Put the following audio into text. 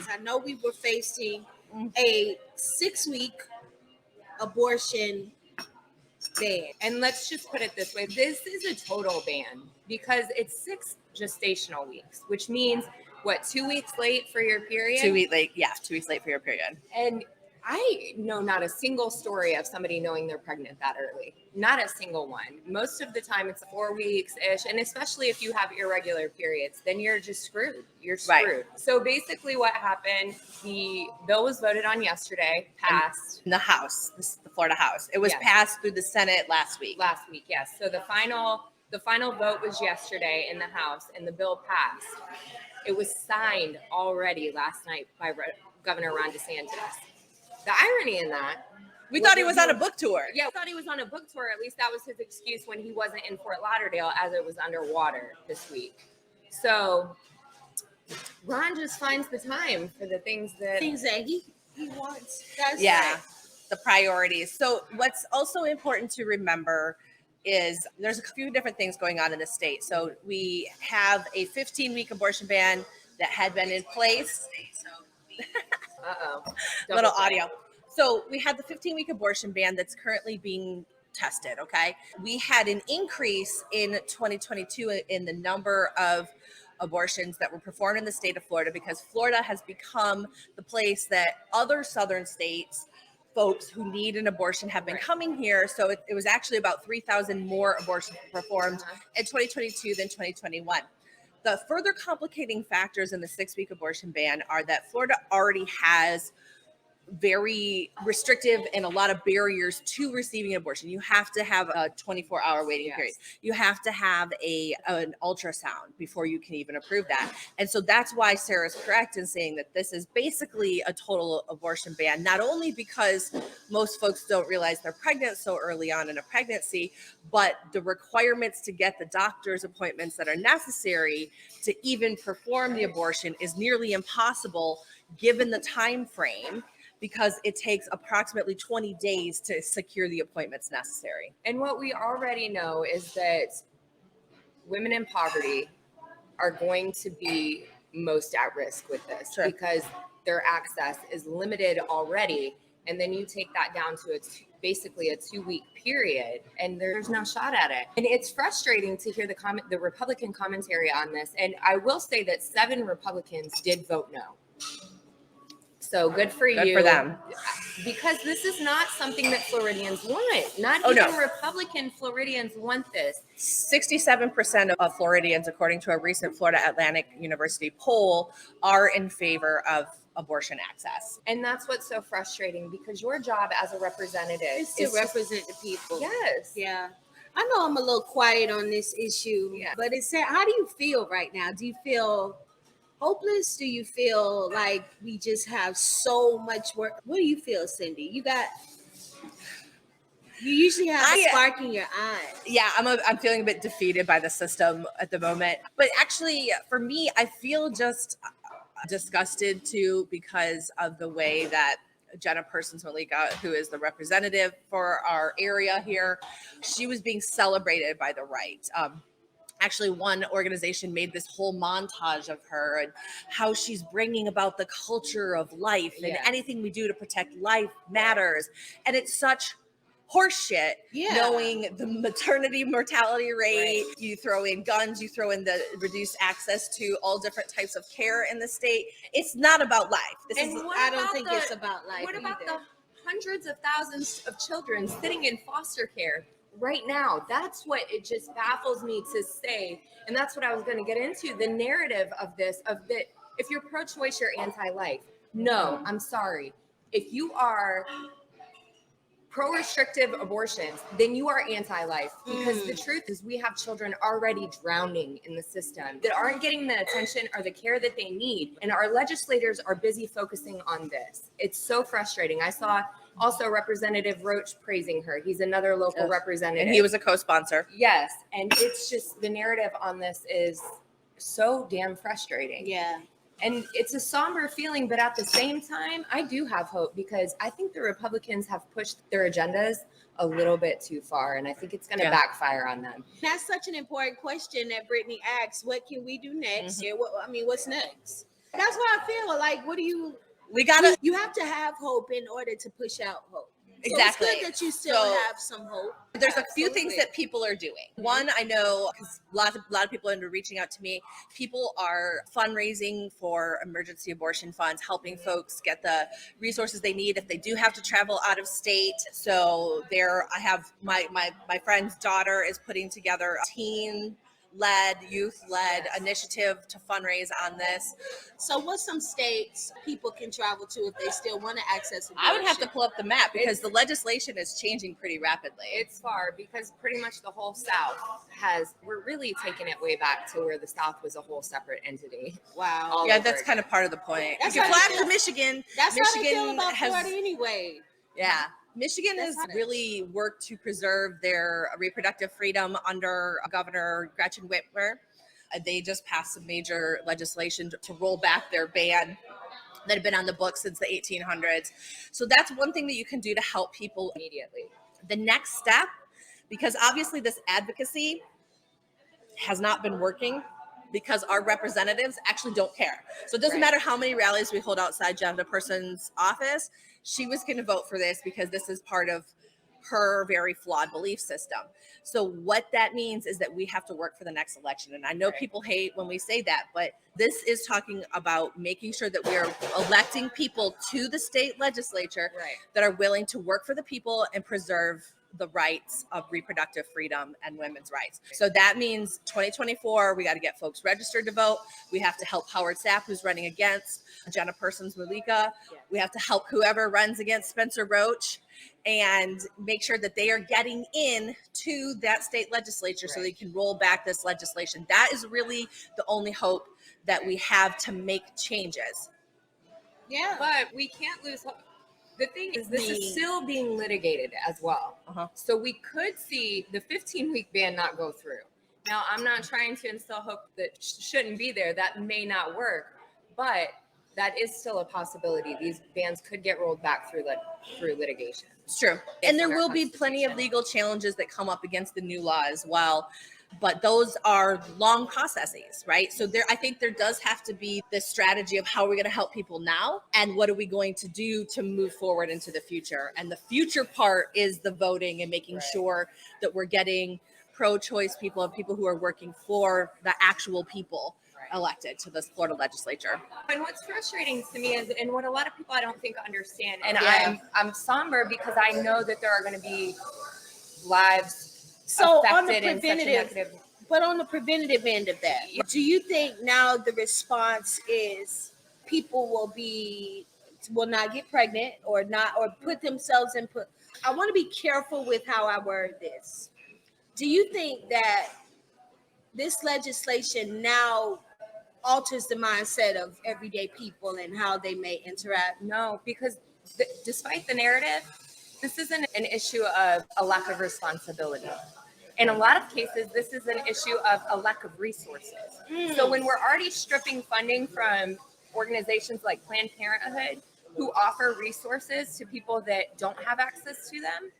I know we were facing a 6-week abortion ban. And let's just put it this way. This is a total ban because it's 6 gestational weeks, which means, what, 2 weeks late for your period? 2 weeks late. Yeah, 2 weeks late for your period. And I know not a single story of somebody knowing they're pregnant that early. Not a single one. Most of the time it's 4 weeks-ish. And especially if you have irregular periods, then you're just screwed. You're screwed. Right. So basically what happened, the bill was voted on yesterday, passed. In the House, the Florida House. It was passed through the Senate last week. Last week, yes. So the final vote was yesterday in the House, and the bill passed. It was signed already last night by Governor Ron DeSantis. The irony in that, we thought he was on a book tour. Yeah, we thought he was on a book tour. At least that was his excuse when he wasn't in Fort Lauderdale, as it was underwater this week. So Ron just finds the time for the things that he wants. That's right. The priorities. So what's also important to remember is there's a few different things going on in the state. So we have a 15-week abortion ban that had been in place. Little audio. So we had the 15-week abortion ban that's currently being tested, okay? We had an increase in 2022 in the number of abortions that were performed in the state of Florida because Florida has become the place that other southern states, folks who need an abortion, have been coming here. So it was actually about 3,000 more abortions performed in 2022 than 2021. The further complicating factors in the 6-week abortion ban are that Florida already has very restrictive and a lot of barriers to receiving an abortion. You have to have a 24-hour waiting period. You have to have an ultrasound before you can even approve that. And so that's why Sarah's correct in saying that this is basically a total abortion ban, not only because most folks don't realize they're pregnant so early on in a pregnancy, but the requirements to get the doctor's appointments that are necessary to even perform the abortion is nearly impossible given the time frame, because it takes approximately 20 days to secure the appointments necessary. And what we already know is that women in poverty are going to be most at risk with this because their access is limited already. And then you take that down to basically a 2-week period, and there's no shot at it. And it's frustrating to hear the Republican commentary on this. And I will say that 7 Republicans did vote no. So good for you. Good for them. Because this is not something that Floridians want. Not even Republican Floridians want this. 67% of Floridians, according to a recent Florida Atlantic University poll, are in favor of abortion access. And that's what's so frustrating, because your job as a representative is to represent the people. Yes. Yeah. I know I'm a little quiet on this issue, but how do you feel right now? Do you feel hopeless? Do you feel like we just have so much work? What do you feel, Cindy? You usually have a spark in your eye. Yeah, I'm feeling a bit defeated by the system at the moment. But actually, for me, I feel just disgusted too, because of the way that Jenna Persons-Malika, who is the representative for our area here, she was being celebrated by the right. Actually, one organization made this whole montage of her and how she's bringing about the culture of life, and anything we do to protect life matters. And it's such horseshit, knowing the maternity mortality rate. You throw in guns, you throw in the reduced access to all different types of care in the state. It's not about life. I don't think it's about life. What about the hundreds of thousands of children sitting in foster care right now? That's what it just baffles me to say. And that's what I was going to get into. The narrative of this, of that if you're pro-choice, you're anti-life. No, I'm sorry. If you are pro-restrictive abortions, then you are anti-life, because the truth is we have children already drowning in the system that aren't getting the attention or the care that they need. And our legislators are busy focusing on this. It's so frustrating. I saw also Representative Roach praising her. He's another local representative. And he was a co-sponsor. Yes. And it's just, the narrative on this is so damn frustrating. Yeah. And it's a somber feeling, but at the same time, I do have hope, because I think the Republicans have pushed their agendas a little bit too far, and I think it's going to backfire on them. That's such an important question that Brittany asks. What can we do next? What's next? That's what I feel like. What do you? We gotta You have to have hope in order to push out hope. exactly. So it's good that you still have some hope. There's a few things that people are doing. One, I know because a lot of people are reaching out to me. People are fundraising for emergency abortion funds, helping folks get the resources they need if they do have to travel out of state. So I have my friend's daughter is putting together a youth-led initiative to fundraise on this. So what's some states people can travel to if they still want to access abortion? I would have to pull up the map because the legislation is changing pretty rapidly. It's far because pretty much the whole South we're really taking it way back to where the South was a whole separate entity. Wow. Yeah, that's kind of part of the point. That's you can how fly they to feel- Michigan. That's Michigan how they feel about has, Florida anyway. yeah. Michigan That's has how- really worked to preserve their reproductive freedom under Governor Gretchen Whitmer. They just passed some major legislation to roll back their ban that had been on the books since the 1800s. So that's one thing that you can do to help people immediately. The next step, because obviously this advocacy has not been working because our representatives actually don't care. So it doesn't matter how many rallies we hold outside Jenna Person's office. She was going to vote for this because this is part of her very flawed belief system. So what that means is that we have to work for the next election. And I know people hate when we say that, but this is talking about making sure that we are electing people to the state legislature that are willing to work for the people and preserve the rights of reproductive freedom and women's rights. So that means 2024, we got to get folks registered to vote. We have to help Howard Sapp, who's running against Jenna Persons Malika. We have to help whoever runs against Spencer Roach and make sure that they are getting in to that state legislature so they can roll back this legislation. That is really the only hope that we have to make changes. Yeah. But we can't lose hope. The thing is, this is still being litigated as well. So we could see the 15-week ban not go through. Now, I'm not trying to instill hope that shouldn't be there. That may not work, but that is still a possibility. These bans could get rolled back through litigation. It's true. And there will be plenty of legal challenges that come up against the new law as well. But those are long processes, right? So I think there does have to be this strategy of how we're going to help people now and what are we going to do to move forward into the future. And the future part is the voting and making sure that we're getting pro-choice people and people who are working for the actual people elected to this Florida legislature. And what's frustrating to me is, and what a lot of people I don't think understand, and I'm somber because I know that there are going to be lives on the preventative, but on the preventative end of that, do you think now the response is people will not get pregnant or put themselves in I want to be careful with how I word this. Do you think that this legislation now alters the mindset of everyday people and how they may interact? No, because despite the narrative, this isn't an issue of a lack of responsibility. In a lot of cases, this is an issue of a lack of resources. So when we're already stripping funding from organizations like Planned Parenthood, who offer resources to people that don't have access to them,